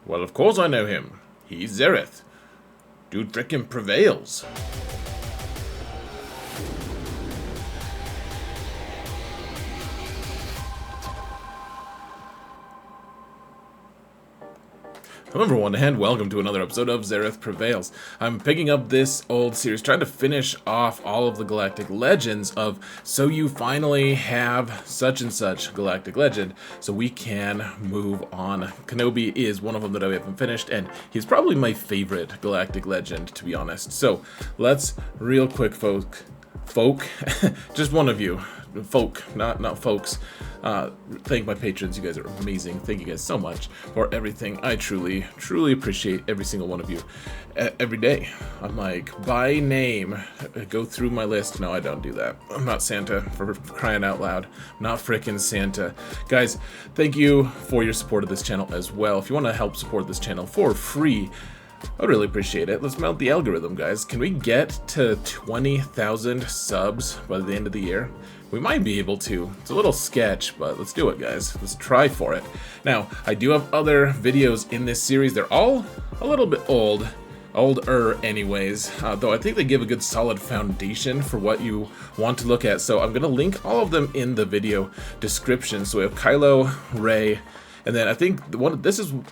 Well, of course I know him. He's Zereth. Dude frickin' prevails. Hello everyone, and welcome to another episode of Zereth Prevails. I'm picking up this old series, trying to finish off all of the Galactic Legends of so you finally have such and such Galactic Legend, so we can move on. Kenobi is one of them that I haven't finished, and he's probably my favorite Galactic Legend, to be honest. So, let's, real quick, folk, just one of you. Folk, not folks. Thank my patrons. You guys are amazing. Thank you guys so much for everything. I truly appreciate every single one of you every day. I'm like, by name, go through my list. No, I don't do that. I'm not Santa, for crying out loud. I'm not frickin' Santa. Guys, thank you for your support of this channel as well. If you want to help support this channel for free, I'd really appreciate it. Let's mount the algorithm, guys. Can we get to 20,000 subs by the end of the year? We might be able to. It's a little sketch, but let's do it, guys. Let's try for it. Now, I do have other videos in this series. They're all a little bit older anyways, though I think they give a good solid foundation for what you want to look at. So I'm going to link all of them in the video description. So we have Kylo, Rey, and then I think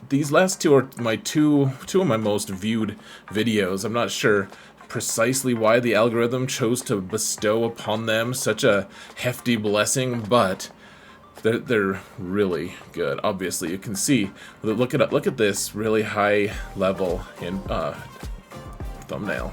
these last two are my two of my most viewed videos. I'm not sure precisely why the algorithm chose to bestow upon them such a hefty blessing, but they're really good. Obviously, you can see. Look at this really high level in thumbnail.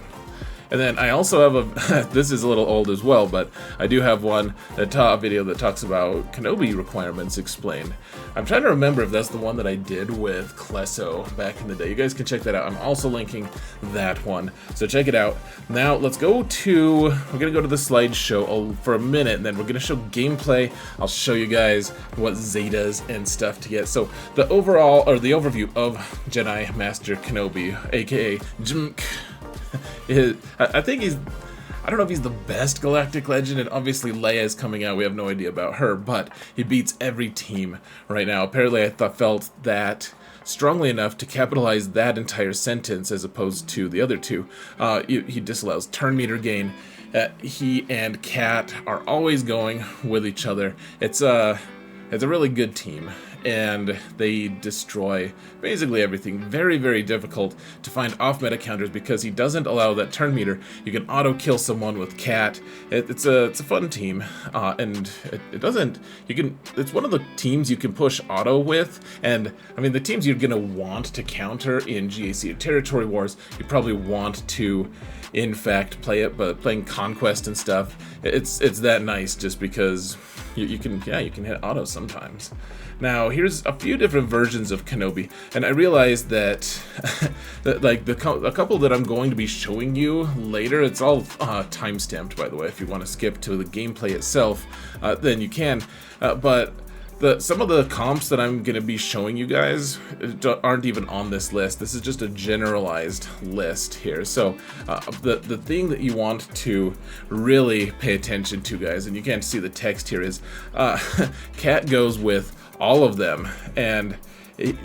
And then I also have a, this is a little old as well, but I do have a video that talks about Kenobi requirements explained. I'm trying to remember if that's the one that I did with Klesso back in the day. You guys can check that out. I'm also linking that one, so check it out. Now let's go to, we're gonna go to the slideshow for a minute, and then we're gonna show gameplay. I'll show you guys what Zetas and stuff to get. So the overview of Jedi Master Kenobi, aka JMK. I think I don't know if he's the best Galactic Legend, and obviously Leia is coming out. We have no idea about her, but he beats every team right now. Apparently, I felt that strongly enough to capitalize that entire sentence as opposed to the other two. He disallows turn meter gain. He and Cat are always going with each other. It's a really good team, and they destroy basically everything. Very, very difficult to find off-meta counters because he doesn't allow that turn meter. You can auto-kill someone with Cat. It's a fun team, and it's one of the teams you can push auto with, and I mean the teams you're gonna want to counter in GAC or Territory Wars, you probably want to in fact play it, but playing Conquest and stuff, it's that nice just because you can hit auto sometimes. Now here's a few different versions of Kenobi, and I realized that like a couple that I'm going to be showing you later, it's all time-stamped, by the way. If you want to skip to the gameplay itself, then you can, but some of the comps that I'm going to be showing you guys aren't even on this list. This is just a generalized list here. So the thing that you want to really pay attention to, guys, and you can't see the text here, is Cat goes with all of them, and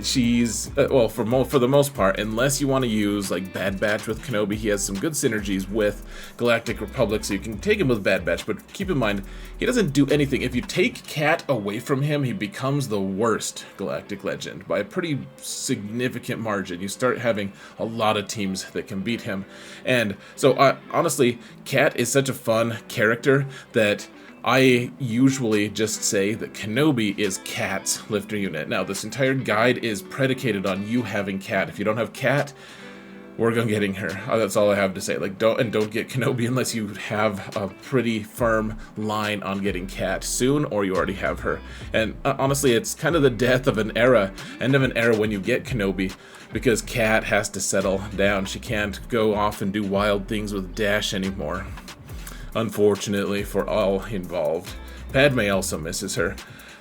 she's well, for the most part, unless you want to use like Bad Batch with Kenobi. He has some good synergies with Galactic Republic, so you can take him with Bad Batch, but keep in mind he doesn't do anything. If you take Cat away from him, he becomes the worst Galactic Legend by a pretty significant margin. You start having a lot of teams that can beat him, and so honestly, Cat is such a fun character that I usually just say that Kenobi is Cat's lifter unit. Now, this entire guide is predicated on you having Cat. If you don't have Cat, we're gonna getting her. That's all I have to say. Like, don't get Kenobi unless you have a pretty firm line on getting Cat soon, or you already have her. And honestly, it's kind of the death of an era, end of an era when you get Kenobi, because Cat has to settle down. She can't go off and do wild things with Dash anymore, unfortunately for all involved. Padme also misses her.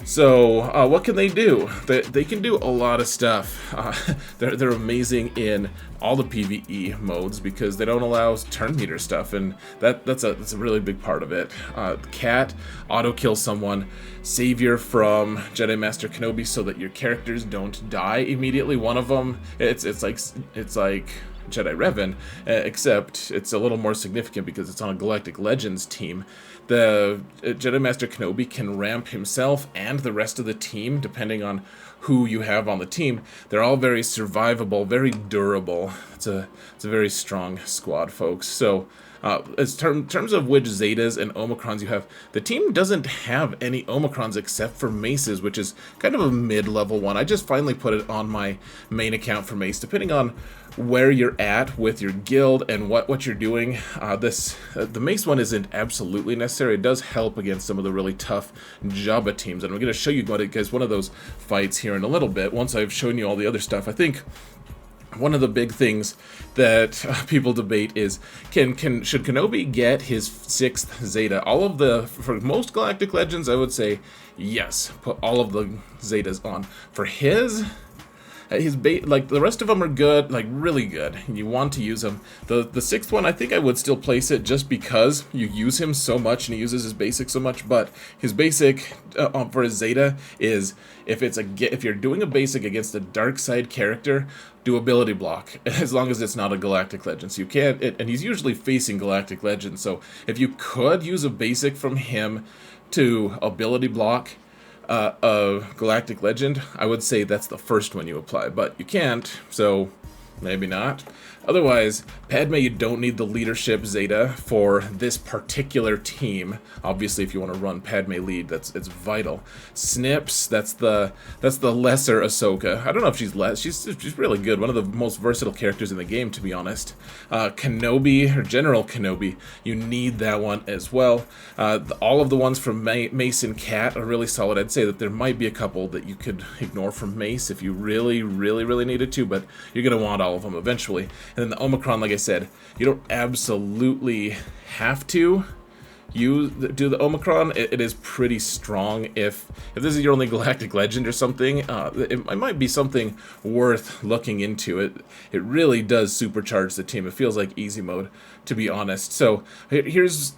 So what can they do? They can do a lot of stuff. They're amazing in all the PvE modes because they don't allow turn meter stuff, and that's a really big part of it. Cat auto kill someone, Savior from Jedi Master Kenobi, so that your characters don't die immediately. One of them, it's like Jedi Revan, except it's a little more significant because it's on a Galactic Legends team. The Jedi Master Kenobi can ramp himself and the rest of the team, depending on who you have on the team. They're all very survivable, very durable. It's a very strong squad, folks. So, in terms of which Zetas and Omicrons you have, the team doesn't have any Omicrons except for Maces, which is kind of a mid-level one. I just finally put it on my main account for Mace, depending on where you're at with your guild and what you're doing. The Mace one isn't absolutely necessary. It does help against some of the really tough Jabba teams, and I'm going to show you guys one of those fights here in a little bit once I've shown you all the other stuff. I think one of the big things that people debate is should Kenobi get his 6th Zeta? For most Galactic Legends, I would say yes, put all of the Zetas on. For his like the rest of them are good, like really good. You want to use them. The 6th one, I think I would still place it just because you use him so much and he uses his basic so much. But his basic for his Zeta is if you're doing a basic against a dark side character, do ability block, as long as it's not a Galactic Legend. So you can't, and he's usually facing Galactic Legends. So if you could use a basic from him to ability block a Galactic Legend, I would say that's the first one you apply, but you can't, so maybe not. Otherwise, Padme, you don't need the leadership Zeta for this particular team. Obviously, if you want to run Padme lead, it's vital. Snips, that's the lesser Ahsoka. I don't know if she's really good. One of the most versatile characters in the game, to be honest. Kenobi, or General Kenobi, you need that one as well. All of the ones from Mace and Cat are really solid. I'd say that there might be a couple that you could ignore from Mace if you really, really, really needed to, but you're going to want all of them eventually. And then the Omicron, like I said, you don't absolutely have to do the Omicron. It is pretty strong. If this is your only Galactic Legend or something, it might be something worth looking into. It really does supercharge the team. It feels like easy mode, to be honest. So here's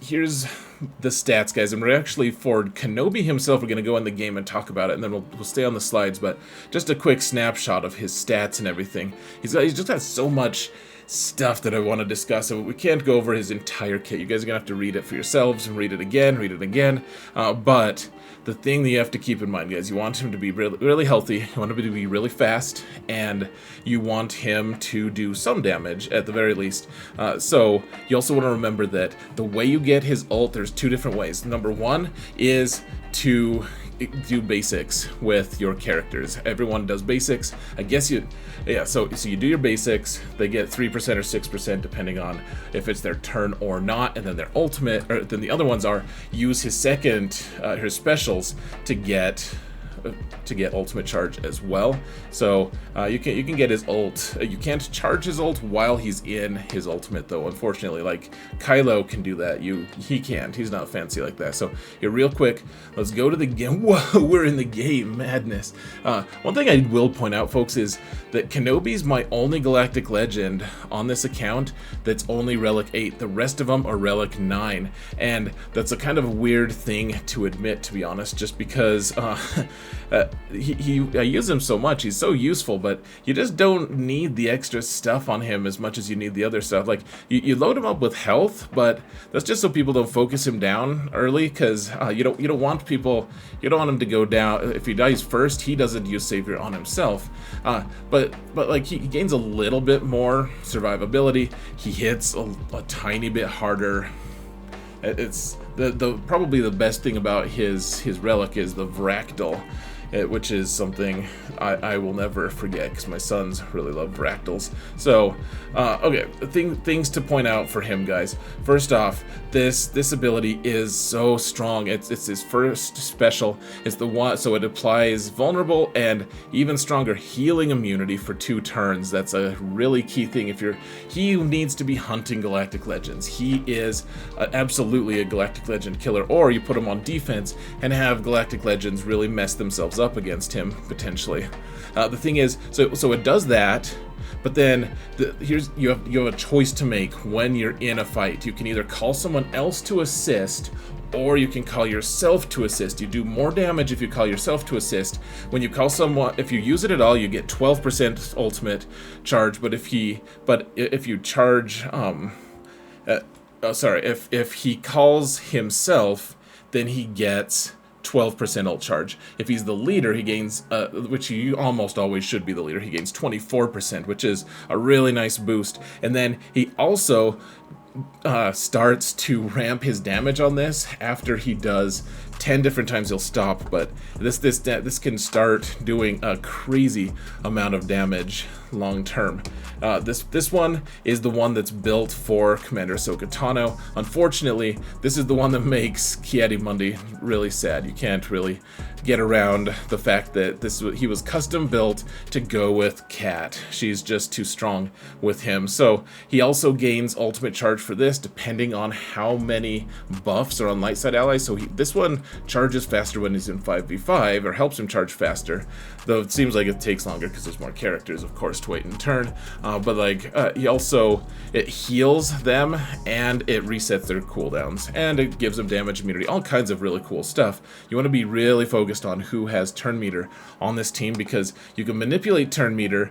the stats, guys, and we're actually, for Kenobi himself, we're going to go in the game and talk about it, and then we'll stay on the slides, but just a quick snapshot of his stats and everything. He's just got so much stuff that I want to discuss, so we can't go over his entire kit. You guys are gonna have to read it for yourselves and read it again. But the thing that you have to keep in mind, guys, you want him to be really, really healthy, you want him to be really fast, and you want him to do some damage at the very least. So you also want to remember that the way you get his ult, there's 2 different ways. Number 1 is to do basics with your characters. Everyone does basics. I guess so you do your basics. They get 3% or 6% depending on if it's their turn or not, and then their ultimate, or then the other ones are use his his specials to get ultimate charge as well. So you can get his ult. You can't charge his ult while he's in his ultimate, though, unfortunately. Like Kylo can do that. He can't. He's not fancy like that. So here, real quick, let's go to the game. Whoa, we're in the game. Madness. One thing I will point out, folks, is that Kenobi's my only Galactic Legend on this account that's only Relic 8. The rest of them are Relic 9, and that's a kind of weird thing to admit, to be honest, just because I use him so much. He's so useful, but you just don't need the extra stuff on him as much as you need the other stuff. Like, you load him up with health, but that's just so people don't focus him down early, because you don't want him to go down. If he dies first, he doesn't use Savior on himself. But like, he gains a little bit more survivability. He hits a tiny bit harder. It's probably the best thing about his relic is the Vractal. which is something I will never forget because my sons really love fractals. So, okay, things to point out for him, guys. First off, this ability is so strong. It's his first special. It's the one, so it applies vulnerable and even stronger healing immunity for 2 turns. That's a really key thing. He needs to be hunting Galactic Legends. He is absolutely a Galactic Legend killer, or you put him on defense and have Galactic Legends really mess themselves up against him potentially. The thing is, so it does that, but then you have a choice to make when you're in a fight. You can either call someone else to assist, or you can call yourself to assist. You do more damage if you call yourself to assist. When you call someone, if you use it at all, you get 12% ultimate charge. But if you charge, if he calls himself, then he gets 12% ult charge. If he's the leader, he gains, which he almost always should be the leader, he gains 24%, which is a really nice boost. And then he also starts to ramp his damage on this after he does 10 different times. He'll stop, but this can start doing a crazy amount of damage long term. This one is the one that's built for Commander Ahsoka Tano. Unfortunately, this is the one that makes Ki-Adi-Mundi really sad. You can't really get around the fact that he was custom built to go with Kat. She's just too strong with him. So he also gains ultimate charge for this depending on how many buffs are on light side allies. So this one charges faster when he's in 5v5, or helps him charge faster, though it seems like it takes longer because there's more characters, of course, to wait in turn. But like he also, it heals them and it resets their cooldowns and it gives them damage immunity, all kinds of really cool stuff. You want to be really focused on who has turn meter on this team, because you can manipulate turn meter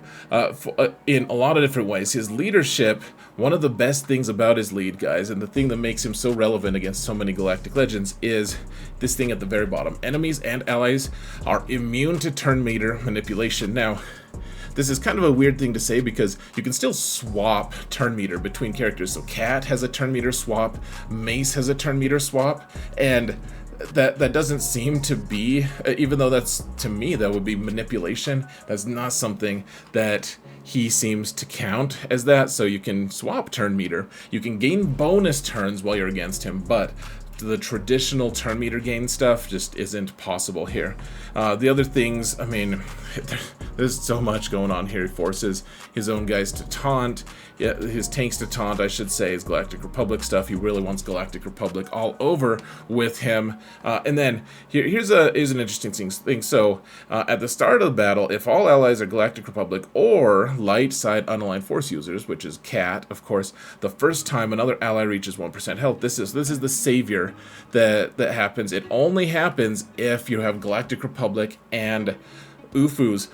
in a lot of different ways. His leadership, one of the best things about his lead, guys, and the thing that makes him so relevant against so many Galactic Legends, is this thing at the very bottom. Enemies and allies are immune to turn meter manipulation. Now, this is kind of a weird thing to say because you can still swap turn meter between characters. So Kat has a turn meter swap, Mace has a turn meter swap, and that doesn't seem to be, even though that's, to me, that would be manipulation, that's not something that he seems to count as that. So you can swap turn meter, you can gain bonus turns while you're against him, but the traditional turn meter gain stuff just isn't possible here. The other things, I mean, there's so much going on here. He forces his own guys to taunt, his tanks to taunt, I should say, his Galactic Republic stuff. He really wants Galactic Republic all over with him. And then here's an interesting thing. So at the start of the battle, if all allies are Galactic Republic or light side unaligned force users, which is Kat, of course, the first time another ally reaches 1% health, this is the savior that happens. It only happens if you have Galactic Republic and Ufus.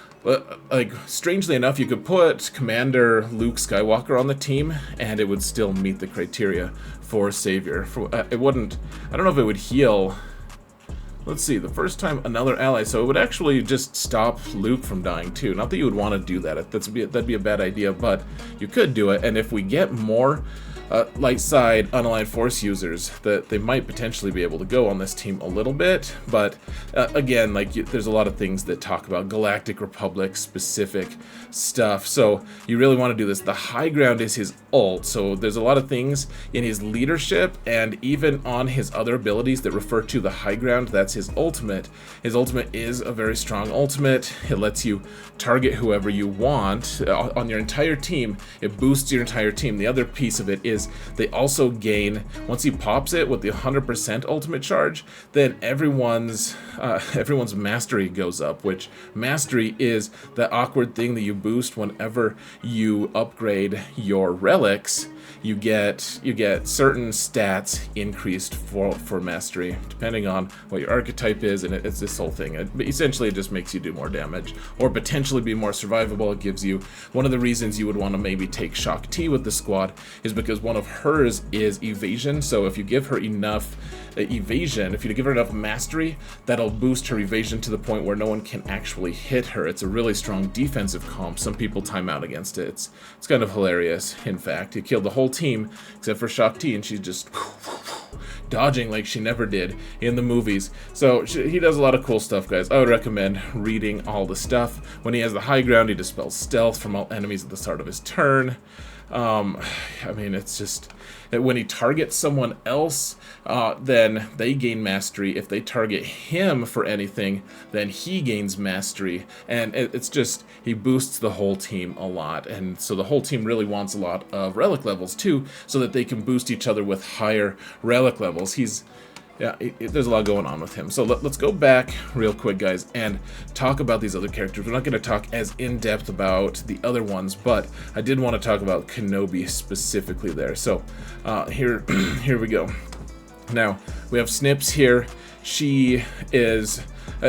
Like, strangely enough, you could put Commander Luke Skywalker on the team and it would still meet the criteria for savior. It wouldn't, I don't know if it would heal. Let's see, the first time another ally, so it would actually just stop Luke from dying too. Not that you would want to do that, that'd be a bad idea, but you could do it. And if we get more light side unaligned force users, that they might potentially be able to go on this team a little bit. But again, like, there's a lot of things that talk about Galactic Republic specific stuff, so you really want to do this. The high ground is his ult, so there's a lot of things in his leadership and even on his other abilities that refer to the high ground. That's his ultimate. His ultimate is a very strong ultimate. It lets you target whoever you want on your entire team. It boosts your entire team. The other piece of it is they also gain, once he pops it with the 100% ultimate charge, then everyone's mastery goes up, which mastery is that awkward thing that you boost whenever you upgrade your relics. You get certain stats increased for mastery, depending on what your archetype is, and it's this whole thing. Essentially, it just makes you do more damage, or potentially be more survivable. It gives you, one of the reasons you would want to maybe take Shock T with the squad is because one of hers is evasion, so if you give her enough evasion, if you give her enough mastery, that'll boost her evasion to the point where no one can actually hit her. It's a really strong defensive comp. Some people time out against it. It's kind of hilarious, in fact. You killed the whole team except for Shock T, and she's just dodging like she never did in the movies. So he does a lot of cool stuff, guys. I would recommend reading all the stuff. When he has the high ground, he dispels stealth from all enemies at the start of his turn. I mean, it's just when he targets someone else, then they gain mastery. If they target him for anything, then he gains mastery. And it's just, he boosts the whole team a lot. And so the whole team really wants a lot of relic levels too, so that they can boost each other with higher relic levels. Yeah, there's a lot going on with him. So let's go back real quick, guys, and talk about these other characters. We're not going to talk as in-depth about the other ones, but I did want to talk about KENOBI specifically there. So here we go. Now, we have Snips here. She is...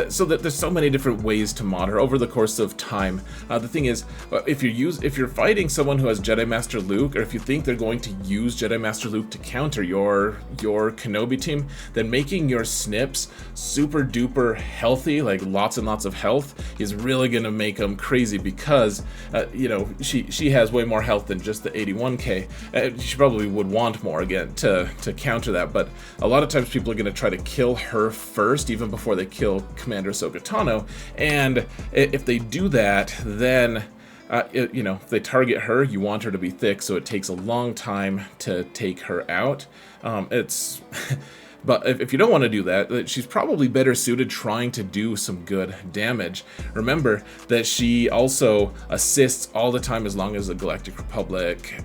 so that there's so many different ways to mod her over the course of time. The thing is, if you're fighting someone who has Jedi Master Luke, or if you think they're going to use Jedi Master Luke to counter your KENOBI team, then making your Snips super duper healthy, like lots and lots of health, is really gonna make them crazy, because you know, she has way more health than just the 81k. She probably would want more again to counter that, but a lot of times people are gonna try to kill her first, even before they kill Commander Ahsoka Tano, and if they do that, then you know, if they target her, you want her to be thick, so it takes a long time to take her out. But if you don't want to do that, she's probably better suited trying to do some good damage. Remember that she also assists all the time, as long as the Galactic Republic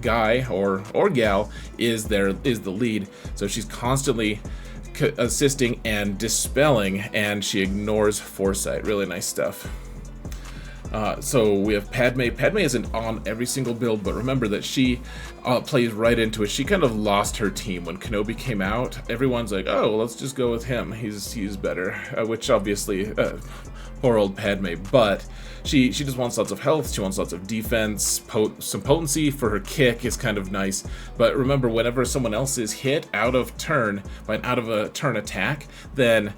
guy or gal is the lead. So she's constantly assisting and dispelling, and she ignores foresight. Really nice stuff. So we have Padme. Padme isn't on every single build, but remember that she plays right into it. She kind of lost her team when KENOBI came out. Everyone's like, oh, well, let's just go with him. He's better, which obviously, poor old Padme. But she just wants lots of health. She wants lots of defense. Some potency for her kick is kind of nice. But remember, whenever someone else is hit out of turn by an out of a turn attack, then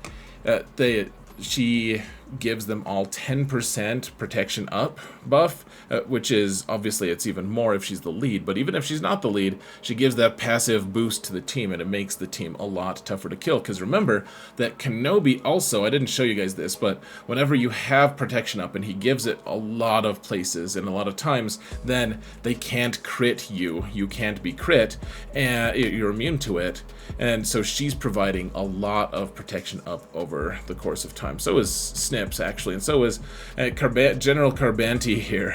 she gives them all 10% protection up buff, which is obviously, it's even more if she's the lead, but even if she's not the lead, she gives that passive boost to the team, and it makes the team a lot tougher to kill. Because remember that KENOBI also, I didn't show you guys this, but whenever you have protection up and he gives it a lot of places and a lot of times, then they can't crit you. You can't be crit, and you're immune to it. And so she's providing a lot of protection up over the course of time. So is Snips, actually, and so is General Carbanti here.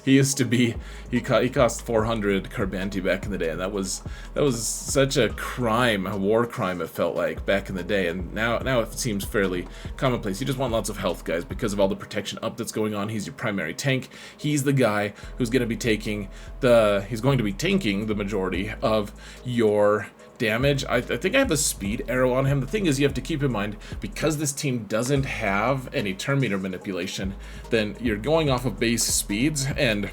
He used to be, he cost 400 Carbanti back in the day, and that was such a crime, a war crime, it felt like back in the day. And now it seems fairly commonplace. You just want lots of health, guys, because of all the protection up that's going on. He's your primary tank. He's the guy who's going to be tanking the majority of your damage. I think I have a speed arrow on him. The thing is, you have to keep in mind, because this team doesn't have any turn meter manipulation, then you're going off of base speeds, and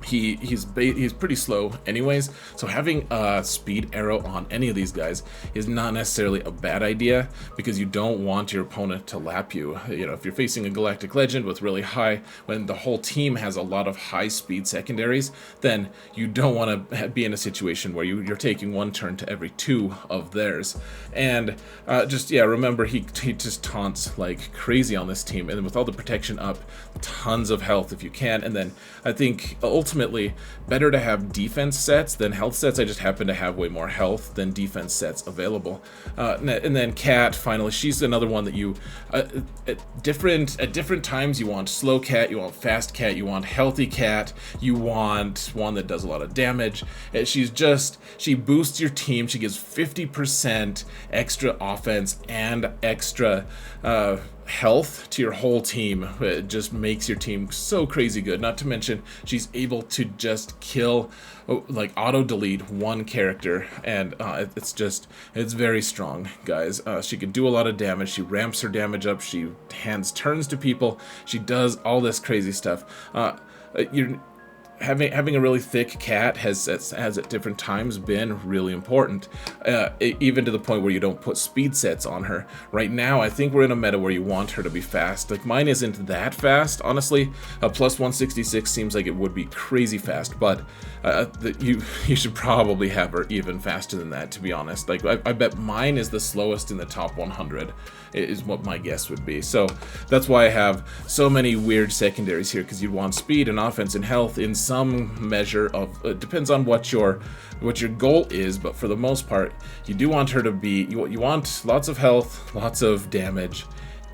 he's pretty slow anyways, so having a speed arrow on any of these guys is not necessarily a bad idea, because you don't want your opponent to lap you. You know, if you're facing a Galactic Legend with really high, when the whole team has a lot of high speed secondaries, then you don't want to be in a situation where you're taking one turn to every 2 of theirs. And remember, he just taunts like crazy on this team, and with all the protection up, tons of health if you can. And then I think ultimately better to have defense sets than health sets. I just happen to have way more health than defense sets available. And then Cat, finally, she's another one that you at different times you want slow Cat, you want fast Cat, you want healthy Cat, you want one that does a lot of damage. She boosts your team. She gives 50% extra offense and extra health to your whole team. It just makes your team so crazy good. Not to mention, she's able to just kill, like auto delete one character, and it's very strong, guys. She can do a lot of damage. She ramps her damage up. She hands turns to people. She does all this crazy stuff. having a really thick cat has at different times been really important, even to the point where you don't put speed sets on her. Right now, I think we're in a meta where you want her to be fast. Like, mine isn't that fast, honestly. A plus 166 seems like it would be crazy fast, but you should probably have her even faster than that, to be honest. Like, I bet mine is the slowest in the top 100, is what my guess would be. So that's why I have so many weird secondaries here, because you want speed and offense and health in some measure of, it depends on what your goal is, but for the most part, you do want her to be, you want lots of health, lots of damage,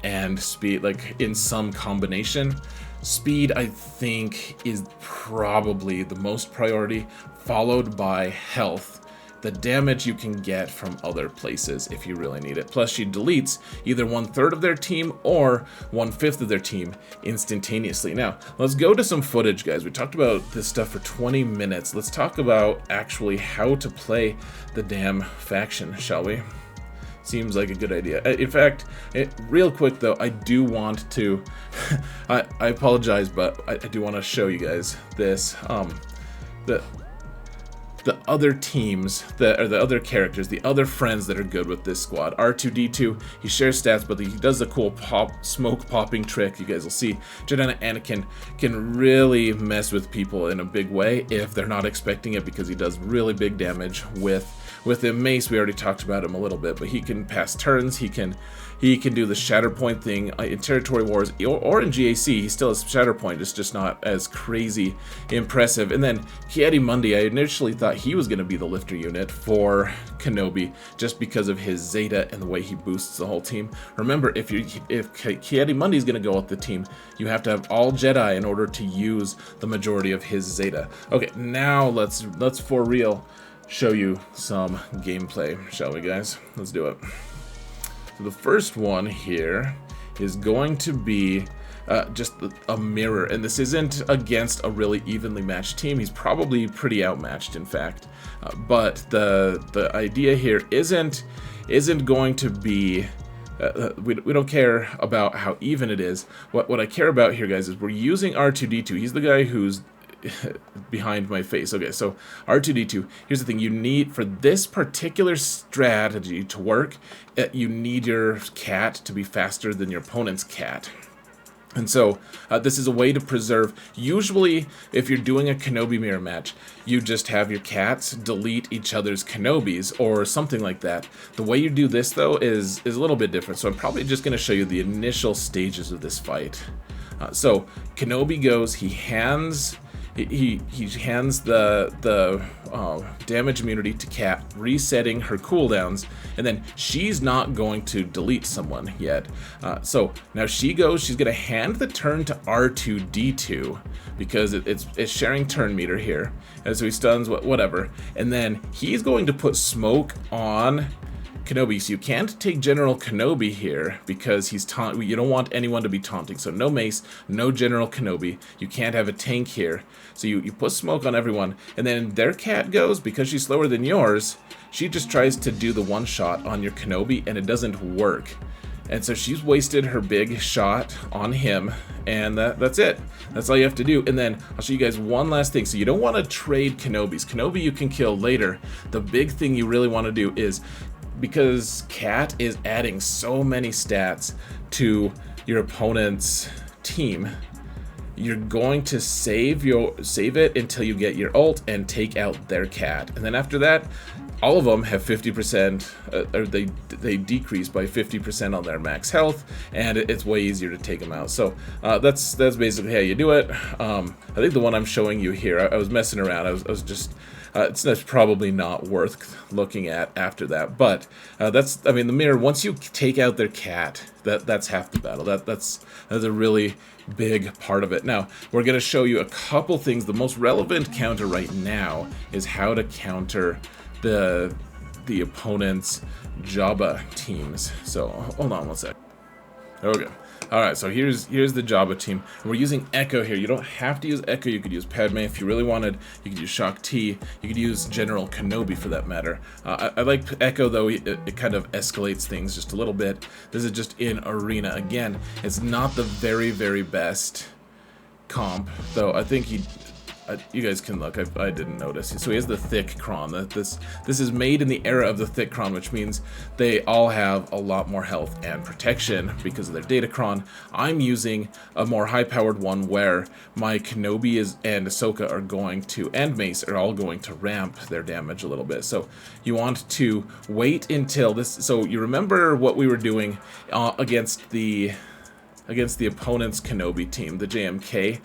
and speed, like in some combination. Speed, I think, is probably the most priority, followed by health. The damage you can get from other places if you really need it. Plus, she deletes either 1/3 of their team or 1/5 of their team instantaneously. Now, let's go to some footage, guys. We talked about this stuff for 20 minutes. Let's talk about actually how to play the damn faction, shall we? Seems like a good idea. In fact, real quick though, I do want to, I apologize, but I do want to show you guys this. The other teams, the other characters, the other friends that are good with this squad. R2-D2, he shares stats, but he does a cool smoke popping trick. You guys will see. Jedi and Anakin can really mess with people in a big way if they're not expecting it, because he does really big damage with him. Mace, we already talked about him a little bit, but he can pass turns. He can do the Shatterpoint thing in Territory Wars or in GAC. He still has Shatterpoint, it's just not as crazy impressive. And then KENOBI, I initially thought he was going to be the lifter unit for Kenobi just because of his Zeta and the way he boosts the whole team. Remember, if KENOBI is going to go with the team, you have to have all Jedi in order to use the majority of his Zeta. Okay, now let's for real show you some gameplay, shall we, guys? Let's do it. So the first one here is going to be just a mirror, and this isn't against a really evenly matched team. He's probably pretty outmatched, in fact. But the idea here isn't going to be. We don't care about how even it is. What I care about here, guys, is we're using R2-D2. He's the guy who's behind my face. Okay, so R2-D2, here's the thing. You need, for this particular strategy to work, you need your cat to be faster than your opponent's cat. And so this is a way to preserve. Usually, if you're doing a Kenobi mirror match, you just have your cats delete each other's Kenobis or something like that. The way you do this, though, is a little bit different. So I'm probably just going to show you the initial stages of this fight. So Kenobi goes, he hands the damage immunity to Cat, resetting her cooldowns, and then she's not going to delete someone yet. So now she goes, she's going to hand the turn to R2-D2 because it's sharing turn meter here, and so he stuns whatever, and then he's going to put smoke on Kenobi. So you can't take General Kenobi here because he's you don't want anyone to be taunting. So no Mace, no General Kenobi. You can't have a tank here. So you put smoke on everyone, and then their cat goes, because she's slower than yours, she just tries to do the one shot on your Kenobi, and it doesn't work. And so she's wasted her big shot on him, and that's it. That's all you have to do. And then I'll show you guys one last thing. So you don't want to trade Kenobis. Kenobi you can kill later. The big thing you really want to do is, because Cat is adding so many stats to your opponent's team, you're going to save it until you get your ult and take out their Cat. And then after that, all of them have 50%, or they decrease by 50% on their max health, and it's way easier to take them out. So that's basically how you do it. I think the one I'm showing you here, I was messing around. I was just. That's probably not worth looking at after that, but I mean, the mirror, once you take out their cat, that's half the battle. That's a really big part of it. Now, we're going to show you a couple things. The most relevant counter right now is how to counter the opponent's Jabba teams. So, hold on one sec. Okay. Alright, so here's the Jabba team. And we're using Echo here. You don't have to use Echo. You could use Padme if you really wanted. You could use Shock T. You could use General Kenobi for that matter. I like Echo, though. It kind of escalates things just a little bit. This is just in Arena. Again, it's not the very, very best comp, though I think You guys can look. I didn't notice. So he has the thick Kron. This is made in the era of the thick Kron, which means they all have a lot more health and protection because of their data Kron. I'm using a more high-powered one where my Kenobi and Ahsoka are going to, and Mace are all going to ramp their damage a little bit. So you want to wait until this. So you remember what we were doing against the opponent's Kenobi team, the JMK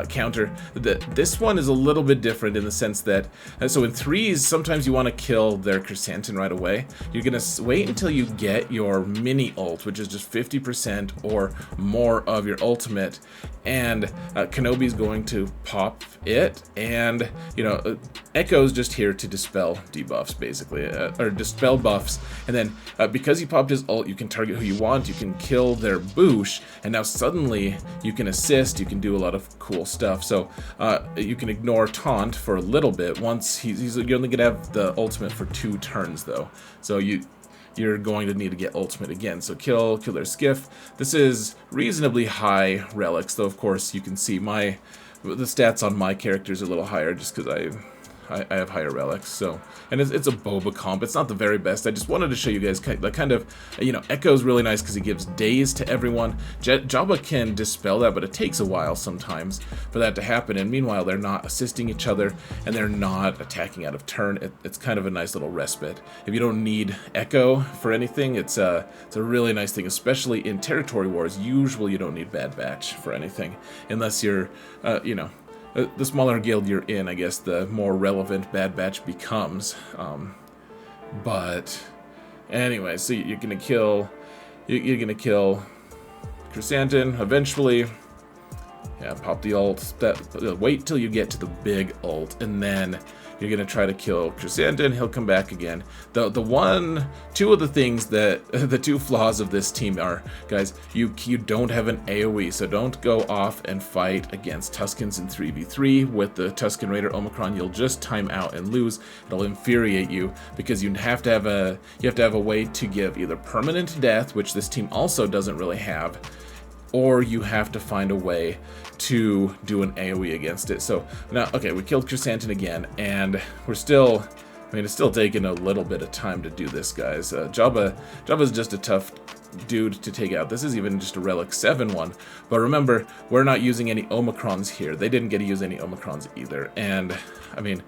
counter. This one is a little bit different in the sense that, so in threes, sometimes you want to kill their Chrysanthemum right away. You're going to wait until you get your mini ult, which is just 50% or more of your ultimate, and Kenobi is going to pop it, and, you know, Echo's just here to dispel debuffs, basically, or dispel buffs, and then because he popped his ult, you can target who you want, you can kill their Boosh, and now suddenly you can assist, you can do a lot of cool stuff. So you can ignore taunt for a little bit. Once you're only gonna have the ultimate for 2 turns though, so you're going to need to get ultimate again. So kill their skiff. This is reasonably high relics, though of course you can see the stats on my characters are a little higher just because I have higher relics. So, and it's a boba comp. It's not the very best. I just wanted to show you guys the kind of, you know, Echo's really nice because he gives days to everyone. Jabba can dispel that, but it takes a while sometimes for that to happen. And meanwhile, they're not assisting each other and they're not attacking out of turn. It's kind of a nice little respite. If you don't need Echo for anything, it's a really nice thing, especially in territory wars. Usually you don't need Bad Batch for anything unless you're, you know, the smaller guild you're in, I guess, the more relevant Bad Batch becomes. But anyway, so you're gonna kill Chrysanthemum eventually. Yeah, pop the ult. Wait till you get to the big ult, and then you're gonna try to kill Chrysanthemum. He'll come back again. Two of the things that the 2 flaws of this team are, guys, you don't have an AOE, so don't go off and fight against Tuskens in 3v3 with the Tusken Raider Omicron. You'll just time out and lose. It'll infuriate you because you have to have a way to give either permanent death, which this team also doesn't really have, or you have to find a way to do an AoE against it. So now, okay, we killed Chrysanthemum again, and we're still, I mean, it's still taking a little bit of time to do this, guys. Jabba's just a tough dude to take out. This is even just a Relic 7 one. But remember, we're not using any Omicrons here. They didn't get to use any Omicrons either. And, I mean,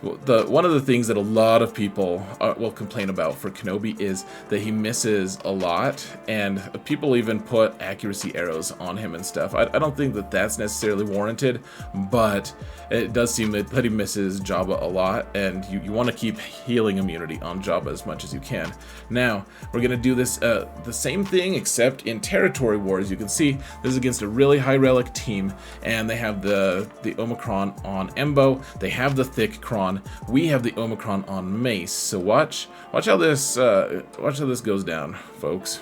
one of the things that a lot of people will complain about for Kenobi is that he misses a lot, and people even put accuracy arrows on him and stuff. I don't think that that's necessarily warranted, but it does seem that he misses Jabba a lot, and you want to keep healing immunity on Jabba as much as you can. Now, we're going to do this the same thing, except in territory wars. You can see this is against a really high relic team, and they have the Omicron on Embo. They have the thick Kron. We have the Omicron on Mace. So watch how this goes down, folks.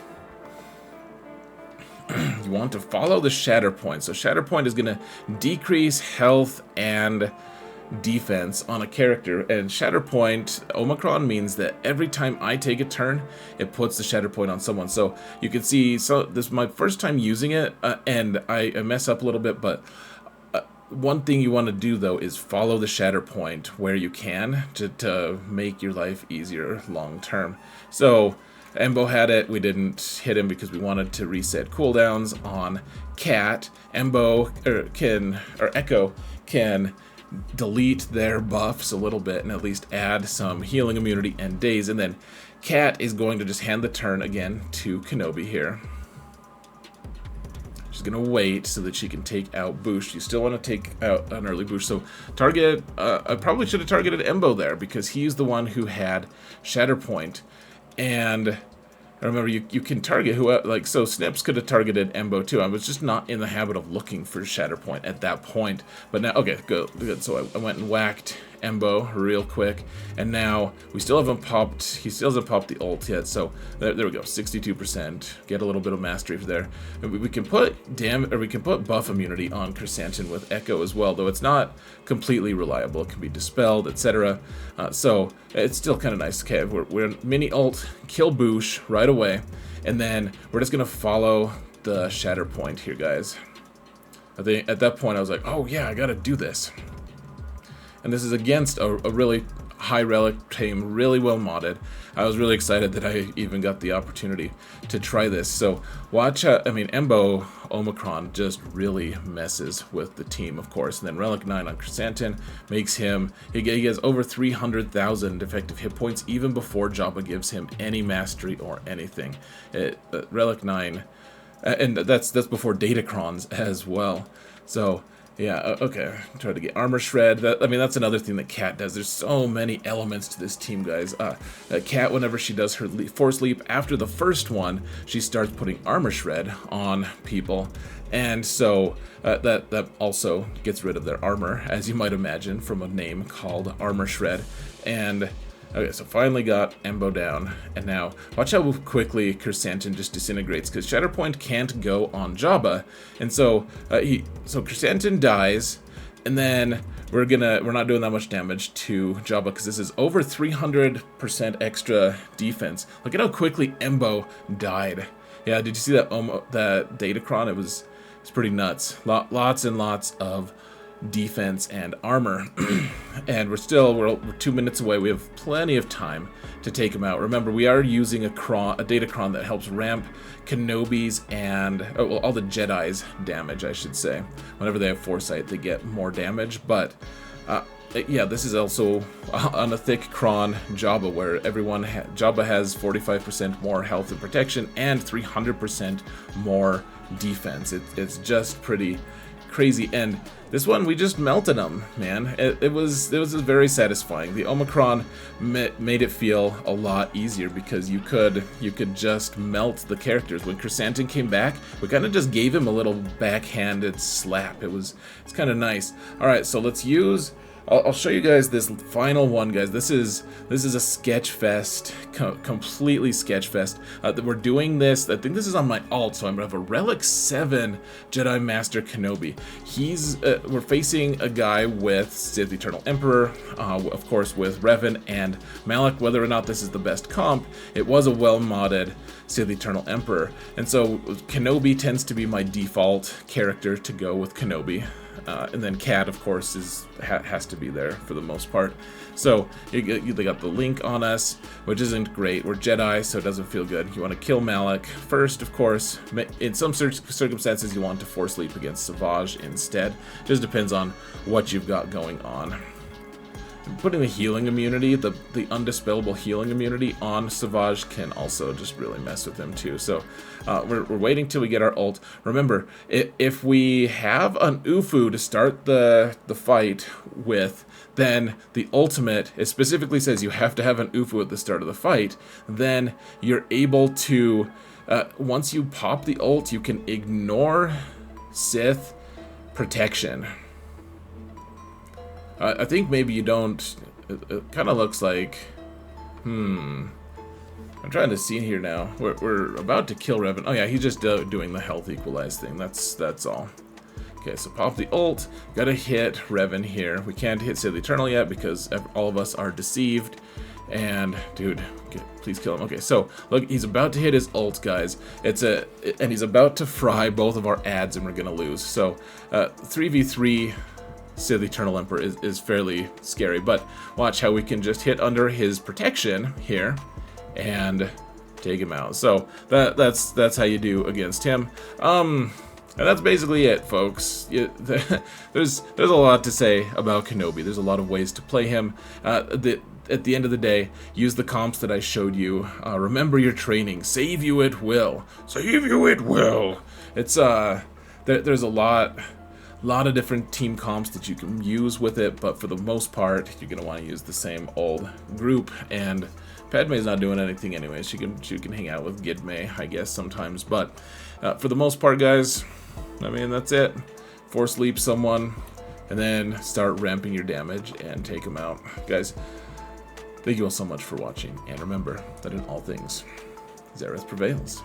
You want to follow the Shatter Point. So Shatter Point is going to decrease health and defense on a character, and Shatter Point Omicron means that every time I take a turn, it puts the Shatter Point on someone. So you can see, so this is my first time using it, and I mess up a little bit, but one thing you want to do though is follow the Shatter Point where you can to make your life easier long term. So Embo had it. We didn't hit him because we wanted to reset cooldowns on Cat. Echo can delete their buffs a little bit and at least add some healing immunity and days, and then Cat is going to just hand the turn again to Kenobi here. She's gonna wait so that she can take out Boosh. You still want to take out an early Boosh, so target. I probably should have targeted Embo there because he's the one who had Shatter Point, and remember you can target so Snips could have targeted Embo too. I was just not in the habit of looking for Shatter Point at that point. But now, okay, good. So I went and whacked Embo real quick, and now we still haven't popped. He still hasn't popped the ult yet. So there we go, 62%. Get a little bit of mastery there. And we can put buff immunity on Chrysanthemum with Echo as well, though it's not completely reliable. It can be dispelled, etc. So it's still kind of nice. Okay, we're mini ult, kill Boosh right away, and then we're just gonna follow the Shatter Point here, guys. I think at that point I was like, oh yeah, I gotta do this. And this is against a really high relic team, really well modded. I was really excited that I even got the opportunity to try this. So watch, I mean, Embo Omicron just really messes with the team, of course. And then Relic 9 on Chrysanthemum makes him, he has over 300,000 effective hit points even before Jabba gives him any mastery or anything. Relic 9, and that's before Datacrons as well. So yeah, okay, try to get armor shred. I mean, that's another thing that Cat does. There's so many elements to this team, guys. Cat, whenever she does her force leap, after the first one, she starts putting armor shred on people. And so that also gets rid of their armor, as you might imagine, from a name called Armor Shred. And okay, so finally got Embo down, and now watch how quickly Chrysanthemum just disintegrates, because Shatterpoint can't go on Jabba, and so Chrysanthemum dies, and then we're not doing that much damage to Jabba because this is over 300% extra defense. Look at how quickly Embo died. Yeah, did you see that that Datacron? It's pretty nuts. Lots and lots of defense and armor. And we're 2 minutes away. We have plenty of time to take him out. Remember, we are using a Datacron that helps ramp Kenobi's and all the Jedi's damage, I should say. Whenever they have foresight, they get more damage. But yeah, this is also on a thick Kron Jabba, where Jabba has 45% more health and protection and 300% more defense. It's just pretty crazy. And this one, we just melted them, man. It was very satisfying. The Omicron made it feel a lot easier because you could just melt the characters. When Chrysanthemum came back, we kind of just gave him a little backhanded slap. It's kind of nice. All right, so let's use. I'll show you guys this final one, guys. This is a sketch fest, completely sketch fest. We're doing this. I think this is on my alt, so I'm gonna have a Relic 7 Jedi Master Kenobi. We're facing a guy with Sith Eternal Emperor, of course, with Revan and Malak. Whether or not this is the best comp, it was a well-modded Sith Eternal Emperor, and so Kenobi tends to be my default character to go with Kenobi. And then Cat, of course, has to be there for the most part. So they got the link on us, which isn't great. We're Jedi, so it doesn't feel good. You want to kill Malak first, of course. In some circumstances, you want to force leap against Savage instead. Just depends on what you've got going on. Putting the healing immunity, the undispellable healing immunity on Savage can also just really mess with him too. So we're waiting till we get our ult. Remember, if we have an Ufu to start the fight with, then the ultimate, it specifically says you have to have an Ufu at the start of the fight, then you're able to, once you pop the ult, you can ignore Sith protection. I think maybe you don't. It kind of looks like. I'm trying to see here now. We're about to kill Revan. Oh yeah, he's just doing the health equalize thing. That's all. Okay, so pop the ult. Gotta hit Revan here. We can't hit Sith Eternal yet because all of us are deceived. And dude, please kill him. Okay, so look, he's about to hit his ult, guys. And he's about to fry both of our ads, and we're gonna lose. So 3v3. Sith Eternal Emperor is fairly scary, but watch how we can just hit under his protection here and take him out. So that's how you do against him. And that's basically it, folks. There's a lot to say about Kenobi. There's a lot of ways to play him. At the end of the day, use the comps that I showed you. Remember your training. Save you it will. Save you it will. It's there's a lot of different team comps that you can use with it, but for the most part, you're gonna want to use the same old group. And Padme's not doing anything anyway. She can hang out with Gidme, I guess, sometimes. But for the most part, guys, I mean, that's it. Force leap someone, and then start ramping your damage and take them out. Guys, thank you all so much for watching, and remember that in all things, Zereth prevails.